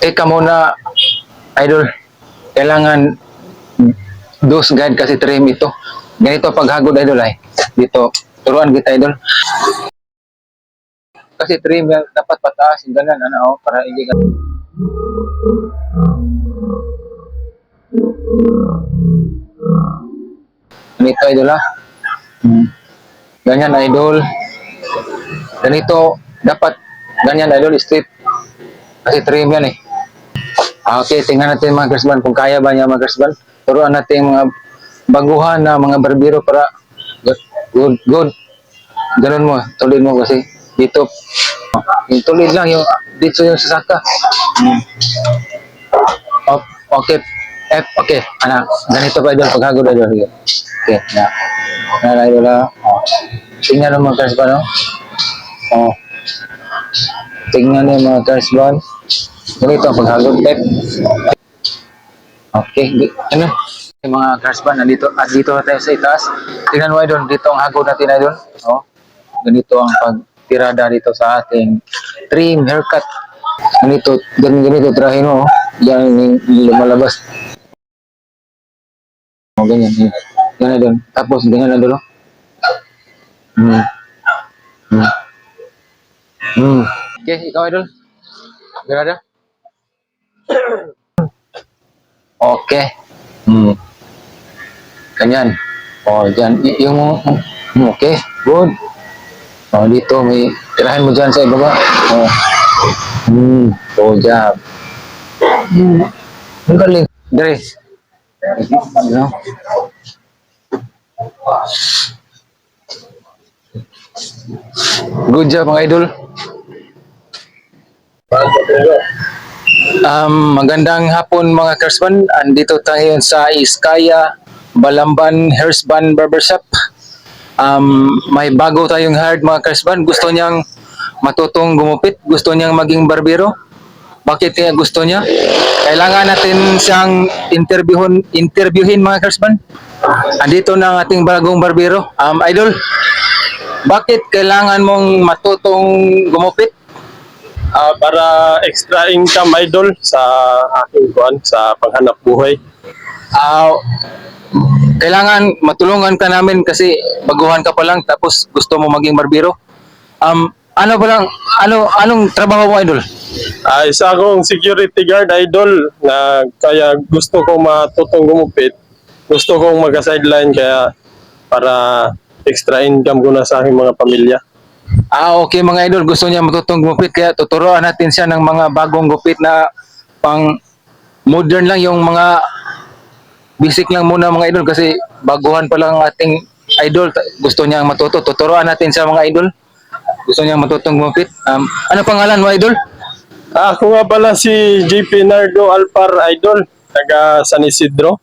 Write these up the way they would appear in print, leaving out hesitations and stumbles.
Ika muna, idol. Kailangan dos guide kasi trim ito. Ganito paghagod idol ay. Dito, turuan kita idol. Kasi trim yan, dapat pataas, ganun, ano, para hindi ka... Ganito idol ha. Ganyan idol. Ganito, dapat ganyan idol, straight. Kasi trim yan eh. Okay, tingnan natin mga Kersban kung kaya ba niya mga Kersban. Turuan natin mga baguhan na mga barbero para good. Ganun mo, tulid mo kasi dito. Yung tulid lang, yung dito yung sasaka. Okay. Okay. Ganito pa idol, paghagod idol. Okay, na idol ha. Tingnan mo mga Kersban, no? Tingnan niyo mga Kersban. Ganito ang paghagod step. Okay, ano? Yung mga Kersban, dito na tayo sa itaas. Tingnan mo idol, dito ang hagod natin idol. Oh, ganito ang pagtirada dito sa ating trim haircut. Ganito tirahin mo. Yan yung lumalabas. Oh, ganyan. Ganyan idol. Tapos ganyan idol. Okay, ikaw idol. Ganyan. Okay. Ganyan. Oh, dyan. Okay. Good. Oh, dito may tirahin mo dyan sa ibaba. Oh. Good job. Ang galing. Dre. Ano? Good job mga idol. Magandang hapon mga Kersban. Andito tayo sa Iskaya Balamban Hairspan Barbershop. May bago tayong hired mga Kersban. Gusto niyang matutong gumupit. Gusto niyang maging barbero. Bakit kaya gusto niya? Kailangan natin siyang interviewin mga Kersban. Andito na ang ating bagong barbero. Idol, bakit kailangan mong matutong gumupit? Para extra income idol sa aking kuan sa panghanap buhay. Kailangan matulungan ka namin kasi baguhan ka pa lang tapos gusto mo maging barbero. Anong trabaho mo idol? Isa akong security guard idol na kaya gusto kong matutong gumupit. Gusto kong mag-sideline kaya para extra income ko na sa aking mga pamilya. Okay mga idol, gusto niya matutong gumupit kaya tuturuan natin siya ng mga bagong gupit na pang modern lang, yung mga basic lang muna mga idol kasi baguhan pa lang ating idol. Gusto niya matuto, tuturuan natin siya mga idol. Gusto niya matutong gumupit. Ano pangalan mo idol? Ako nga pala si JP Nardo Alpar idol, taga San Isidro.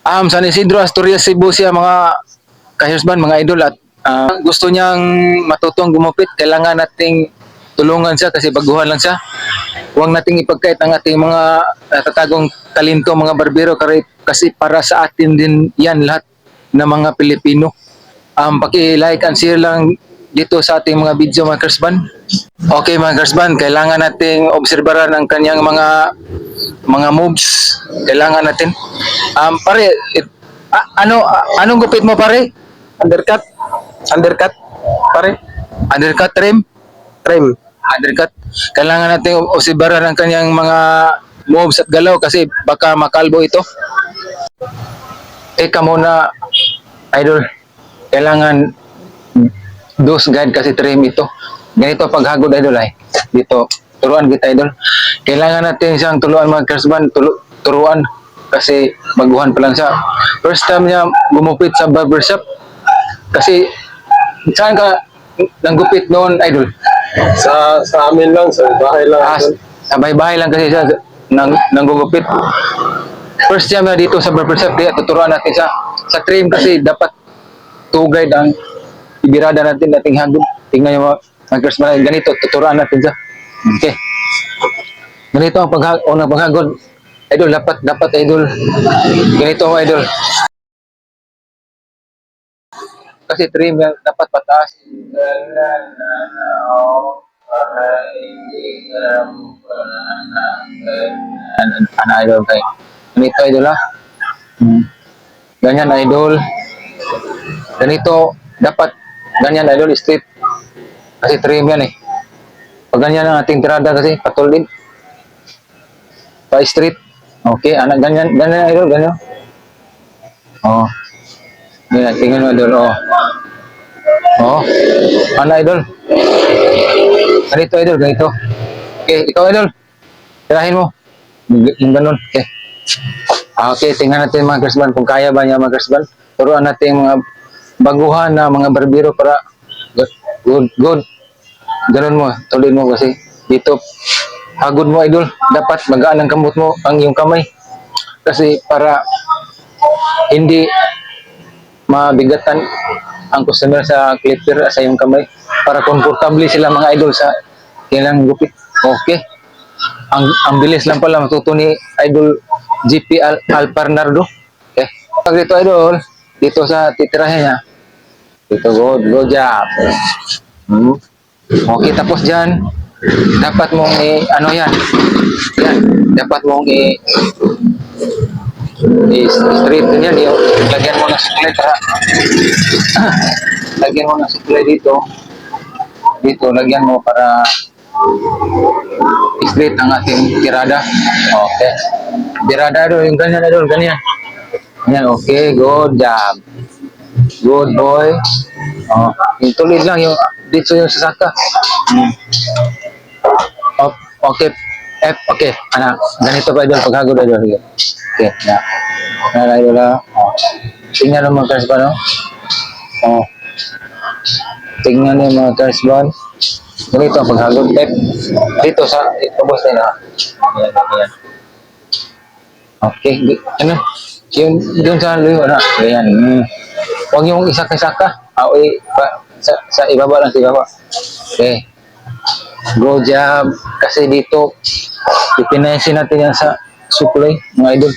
San Isidro, Asturias, Cebu siya mga ka-hairspan, mga idol, at gusto niyang matutong gumupit. Kailangan nating tulungan siya kasi baguhan lang siya. Huwag nating ipagkait ang ating mga natatagong talento mga barbero kasi para sa atin din yan lahat na mga Pilipino. Paki-like and share lang dito sa ating mga video mga Kersban. Okay mga Kersban, kailangan nating obserbaran ang kanyang mga moves. Kailangan natin. Pare, anong gupit mo pare? Undercut pare. Undercut trim? Trim. Undercut. Kailangan natin obserbaran ang kanyang mga moves at galaw kasi baka makalbo ito. Ika muna, idol. Kailangan dos guide kasi trim ito. Ganito paghagod idol ay. Dito, turuan kita idol. Kailangan natin siyang tuluan mga Kersban, turuan kasi baguhan pa lang siya. First time niya gumupit sa barbershop. Kasi saan ka nanggupit noon idol? Sa amin lang, sa bahay lang. Sa bahay lang kasi siya nanggugupit. First time na dito sa barbershop kaya tuturuan natin siya. Sa trim kasi dapat two guide ang ibirada natin ating hagod. Tingnan niyo mga Kersban, ganito tuturuan natin siya. Okay. Ganito ang paghagod. Idol, dapat idol. Ganito ang idol. Kasi trim yan, dapat pataas. Ano idol kay ganito idol ha. Ganyan idol. Ganito dapat ganyan idol straight kasi trim yan eh. Pag ganyan ang ating tirada kasi patol din. Pa straight. Okay, anak ganyan ganyan idol ganyan. Oh. Ganyan tingnan mo idol oh. Oh. Ano idol? Ganito idol ganito. Okay, ikaw idol. Tirahin mo. Yung ganun. Okay. Okay, tingnan natin mga Krisban kung kaya ba niya mga Krisban. Turuan natin yung mga baguhan na mga barbero para good. Ganun mo, tuloy mo kasi dito hagod mo idol. Dapat magaan ang kamot mo ang iyong kamay. Kasi para hindi mabigatan ang customer sa clipper sa iyong kamay. Para komportable sila mga idol sa kailang gupit. Okay. Ang bilis lang pala matuto ni Idol GP Alparnardo. Okay. Pag dito idol, dito sa titirahin niya. Dito good job. Okay, tapos dyan, dapat mong ano yan, dapat mong straight yan, yung lagyan mo ng suklay para, lagyan mo ng suklay dito, lagyan mo para straight ang ating tirada. Okay. Tirada doon, yung ganyan na doon, ganyan. Ganyan, okay, good job. Good boy. Oh, yung tulid lang, yung dito yung sasaka. Oh, okay. Okay. Anak, ganito pa idol, paghagod idol. Okay, na. Na idol ha. Oh. Tingnan mo mga Krisban, no? Oh. Tingnan niyo mga Krisban. Ganito ang paghagod. Dito sa, tapos na. Yan. Okay, ano? Yung doon sa luyo na. Ganyan. Huwag yung isaka-saka. Sa ibaba lang, sa ibaba. Okay. Good job. Kasi dito, ipinayasin natin yan sa suklay, mga idol.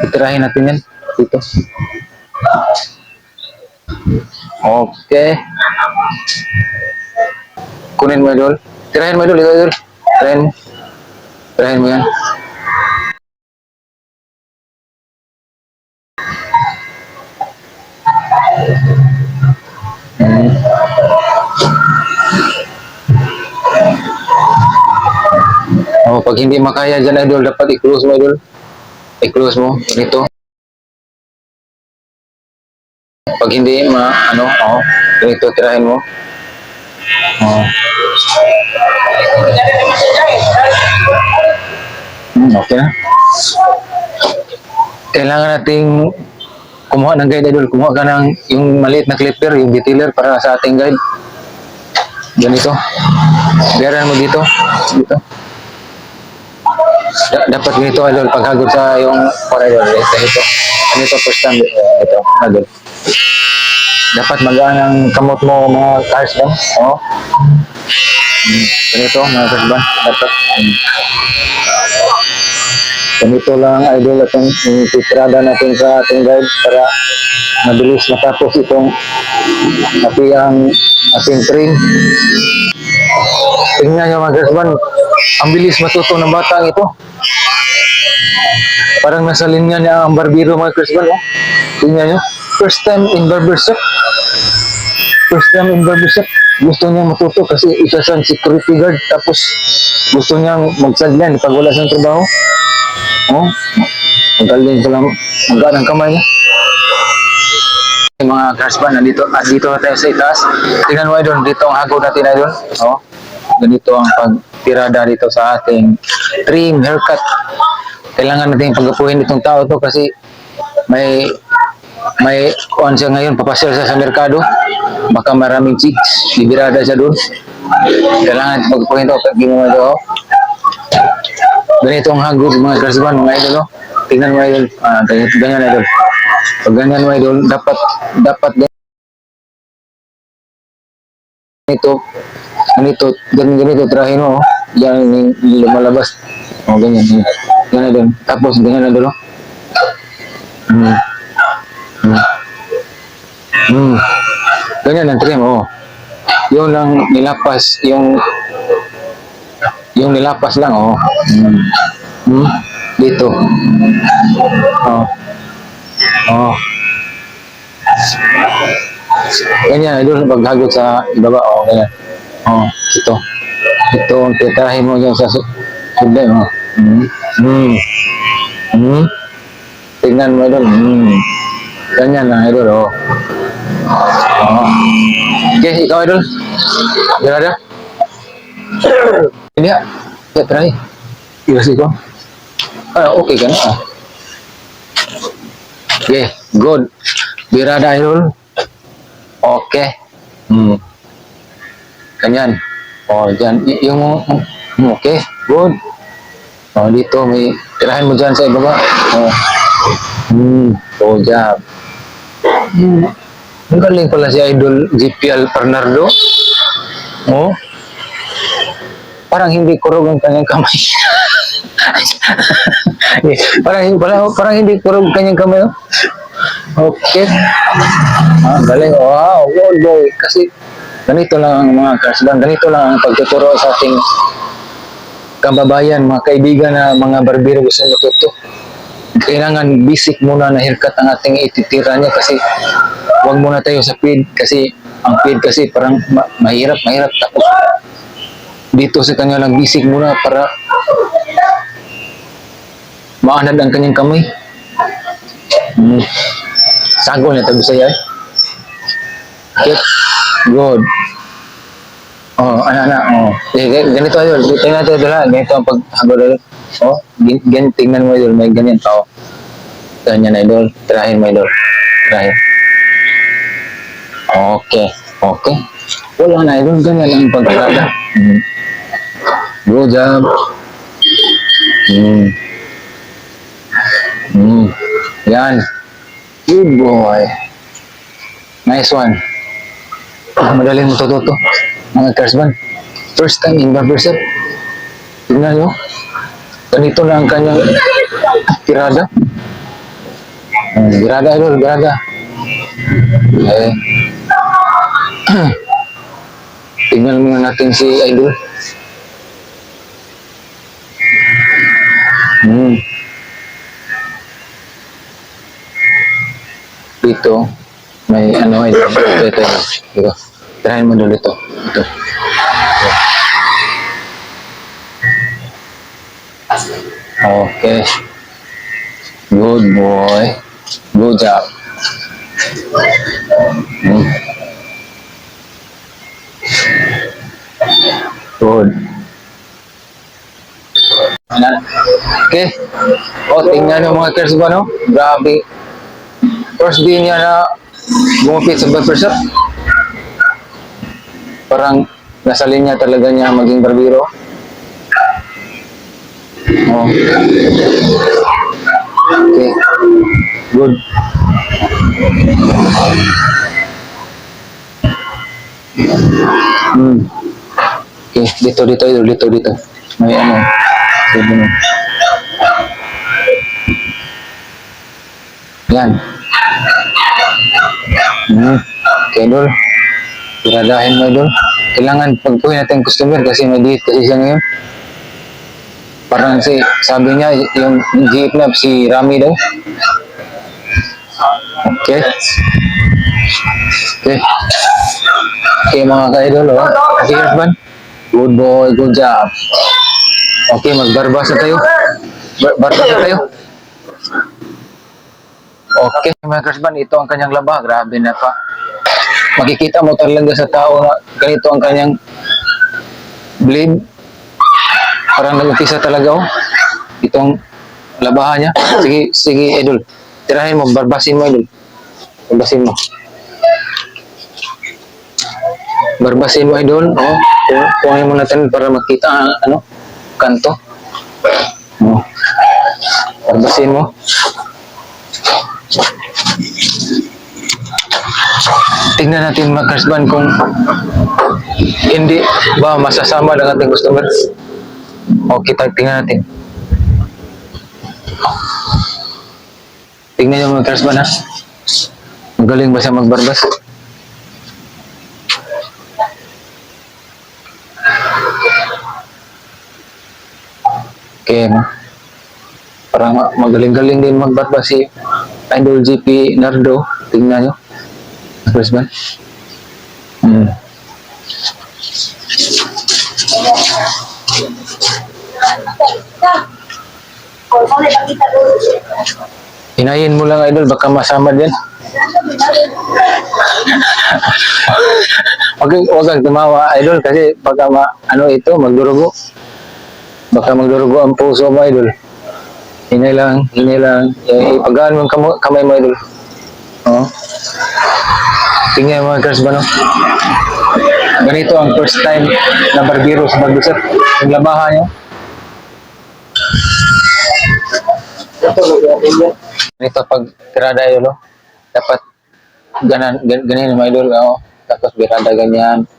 Itirahin natin yan. Dito. Okay. Kunin mo idol. Tirahin mo idol. Ito idol. Tirahin mo yan. Oh, pag hindi makaya dyan idol, dapat i-close mo idol. I-close mo dito. Pag hindi ganito tirahin mo. Oh. Okay na. Kailangan nating kumuha ng guide idol. Kumuha ka ng yung maliit na clipper, yung detailer para sa ating guide. Ganito. Biyaran mo dito. Dapat ganito idol paghagod sa yung para idol. Ganito first time ito idol. Dapat magaan ang kamot mo mga cars ba? Oh. Ganito mga cars ba? Dapat ganito lang idol at yung titrada natin sa ating guide para mabilis matapos itong ang ating train. Tingnan nyo mga gasban, ang bilis matuto ng batang ito. Parang nasa linya niya ang barbero mga gasban. Oh. Tingnan nyo, first time in barbershop. Gusto niya matuto kasi isa siyang security guard. Tapos gusto niyang magsadlan pag wala siyang trabaho. Oh, magaling pa lang magaan ang kamay niya. Mga gasban, dito na tayo sa itaas. Tingnan mo idol, dito ang hagod natin idol. Oh. Ganito ang pagtirada dito sa ating trim haircut. Kailangan natin paggapuhin itong tao to kasi may kuan siya ngayon, papasyal siya sa merkado. Baka maraming chicks, bibirada siya doon. Kailangan natin paggapuhin ito. Pag ginawa ito, oh. Ganito ang hagod mga kasban, mga idol. Oh. Tingnan mo idol, ganyan idol. Pag ganyan mo idol, dapat ganito tirahin mo, oh. Yan yung lumalabas. O, ganyan. Ganyan din. Tapos, ganyan na dulo. Ganyan ang trim, oh. Yun lang nilapas, yung Yung nilapas lang, oh. Hmm. Hmm? Dito. Oh. Oh. Ganyan, idol, paghagod sa ibaba, oh, ganyan. Oh, ito. Ito, ang titirahin mo dyan sa sudlay, oh. Hmm. Hmm. Hmm. Tignan mo, idol. Hmm. Ganyan lang, idol, oh. Oh. Okay, ikaw, idol. Ganda? Hindi, try. Iwas ko. Ah, okay ka na. Okay, good. Birada, idol. Okay. Hmm. Ganyan. Oh, dyan. Okay. Good. Oh, dito may tirahin mo dyan sa ibaba. Oh. Good job. Hmm. Ang galing pala si Idol GPL Bernardo. Oh. Parang hindi kurog ang kanyang kamay. parang hindi kurog kanyang kamay. Oh. Okay. Ah, galing. Wow, good boy. Kasi ganito lang ang mga kasban, ganito lang ang pagtuturo sa ating kababayan, mga kaibigan na mga barbero gusto matuto. Kailangan basic muna na haircut ang ating ititira niya kasi wag muna tayo sa feed kasi ang feed kasi parang mahirap tapos dito sa kanya lang basic muna para maanad ang kanyang kamay. Sago na tabi saya. Okay. Good. Oh, oh. Ganito yun. Tingnan natin ito lang. Ganito ang paghagod idol. Oh, tingnan mo idol. May ganyan pa. Oh. Ganyan idol. Tirahin mo idol. Tirahin. Okay. Okay. Wala na idol. Ganyan ang pagkakada. Good job. Yan. Good boy. Nice one. Madaling matututo. Mga Kersban. First time in barbershop. Tingnan nyo. Ganito na ang kanyang tirada. Girada idol, girada. Okay. Tingnan muna natin si idol. Dito, may ano idol. Ito. Tirahin mo dulu ito. Ito. Okay. Good boy. Good job. Good. Okay. O, tingnan nyo mga Kersban, no? Grabe. First day niya na bumupit sa barbershop. Parang nasa linya talaga niya maging barbero. Oh. Okay. Good. Okay, dito. May ano. Yan. Okay, idol. Iradahin mo, idol. Kailangan pagpuhin natin customer kasi may diet kasi siya ngayon. Parang sabi niya, yung jeep na si Rami daw. Okay. Okay. Okay, mga ka-idol, oh. Okay, husband. Good boy, good job. Okay, magbarbas na tayo. Barbas na tayo. Okay, mga ka-husband, ito ang kanyang laba. Grabe na pa. Makikita mo talaga sa tao na ganito ang kanyang blade. Parang nag-umpisa talaga, oh. Itong labahan niya. Sige, idol. Tirahin mo, barbasin mo, idol. Barbasin mo. Barbasin mo, idol. Oh. Kuhanin mo natin para makita ang kanto. Oh. Barbasin mo. Tingnan natin mga Kersban kung hindi ba masasama ng ating customers. Okay, tingnan natin. Tingnan yung mga Kersban, ha. Magaling ba siya magbarbas? Kaya no, parang magaling-galing din magbatba si Idol GP Nardo. Tingnan nyo. First man. Hmm. Hinayin mo lang Idol, baka masama din. Wag kang tumawa Idol kasi baka ano ito, magdurugo. Baka magdurugo ang puso mo Idol. Hinay lang, hinay lang. Ipagaan mo ang kamay mo Idol. Oo. Tingnan mga girls ba no? Ganito ang first time na barbero sa Bagdusat. Yung labahan nyo. Ganito pag tirada Idol, no? Dapat ganyan mga Idol. Oh. Tapos birada ganyan.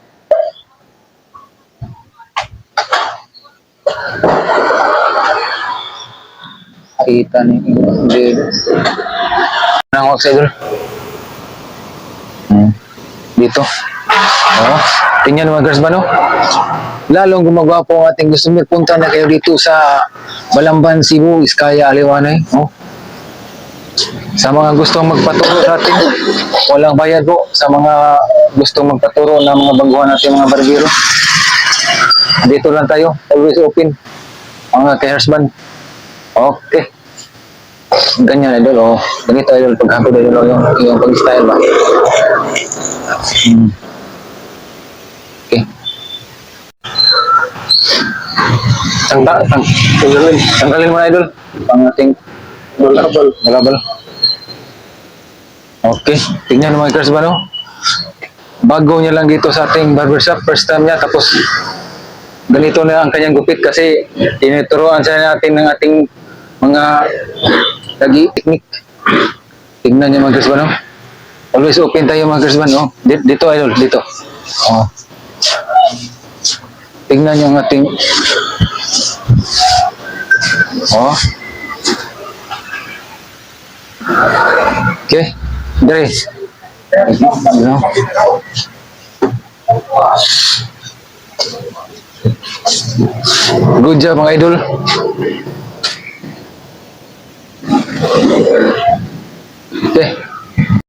Kita ni hindi. Nangok sa Idol. Dito. Oh, tingnan mga girls ba no? Lalong gumagwapo ang ating gusto punta na kayo dito sa Balamban, Cebu, Iskaya, Aliwanay. Oh. Sa mga gustong magpaturo sa atin, walang bayad po. Sa mga gustong magpaturo ng mga baguhan natin mga barbero. Dito lang tayo, always open. Mga ka-hairsman. Okay. Ganyan Idol, oh. Ganito Idol, paghapon Idol, yung pag-style ba? Okay. Tanggalin mo na Idol. Ang ating malabal. Okay. Tingnan mga girls ba no? Bago niya lang dito sa ating barbershop. First time niya. Tapos ganito na ang kanyang gupit kasi tinuturuan siya natin ng ating mga lagi technique. Tingnan niya mga girls ba no? Always open tayo mga girls ba no? Dito Idol, dito. Oh. Tingnan niyo ang ating oh. Okay. Dre. No. Good job mga Idol. Okay.